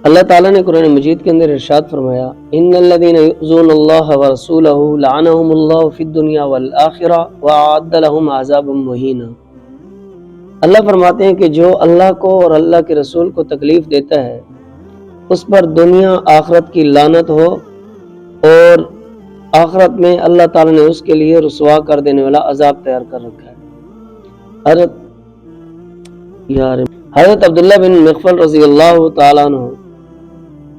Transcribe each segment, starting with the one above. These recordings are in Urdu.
اللہ تعالیٰ نے قرآن مجید کے اندر ارشاد فرمایا ان الذین یؤذون اللہ ورسولہ لعنہم اللہ فی الدنیا والآخرہ وأعد لہم عذابا مہینا۔ اللہ فرماتے ہیں کہ جو اللہ کو اور اللہ کے رسول کو تکلیف دیتا ہے اس پر دنیا آخرت کی لعنت ہو، اور آخرت میں اللہ تعالیٰ نے اس کے لیے رسوا کر دینے والا عذاب تیار کر رکھا ہے۔ حضرت عبداللہ بن مغفل رضی اللہ تعالیٰ عنہ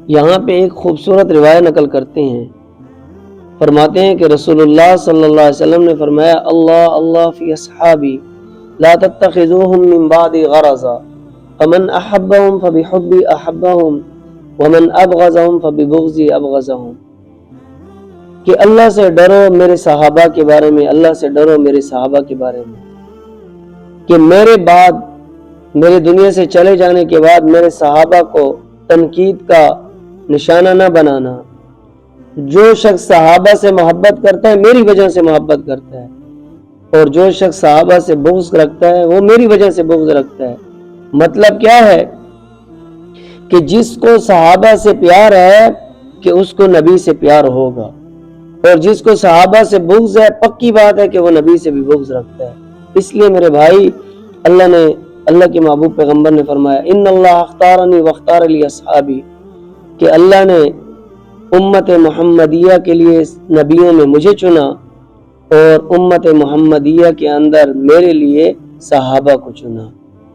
یہاں پہ ایک خوبصورت روایت نقل کرتے ہیں، فرماتے ہیں کہ رسول اللہ صلی اللہ علیہ وسلم نے فرمایا اللہ اللہ فی اصحابی لا تتخذوهم من بعد غرضا فمن احبهم فبحبی احبهم ومن ابغضهم فببغضی ابغضهم، کہ اللہ سے ڈرو میرے صحابہ کے بارے میں، اللہ سے ڈرو میرے صحابہ کے بارے میں، کہ میرے بعد، میرے دنیا سے چلے جانے کے بعد میرے صحابہ کو تنقید کا نشانہ نہ بنانا۔ جو شخص صحابہ سے محبت کرتا ہے میری وجہ سے محبت کرتا ہے، اور جو شخص صحابہ سے بغض رکھتا ہے وہ میری وجہ سے بغض رکھتا ہے۔ مطلب کیا ہے کہ جس کو صحابہ سے پیار ہے کہ اس کو نبی سے پیار ہوگا، اور جس کو صحابہ سے بغض ہے پکی بات ہے کہ وہ نبی سے بھی بغض رکھتا ہے۔ اس لیے میرے بھائی، اللہ کے محبوب پیغمبر نے فرمایا ان اللہ اختارنی واختار لی اصحابی، کہ اللہ نے امت محمدیہ کے لیے نبیوں میں مجھے چنا، اور امت محمدیہ کے اندر میرے لیے صحابہ کو چنا۔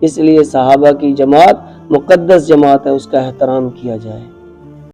اس لیے صحابہ کی جماعت مقدس جماعت ہے، اس کا احترام کیا جائے۔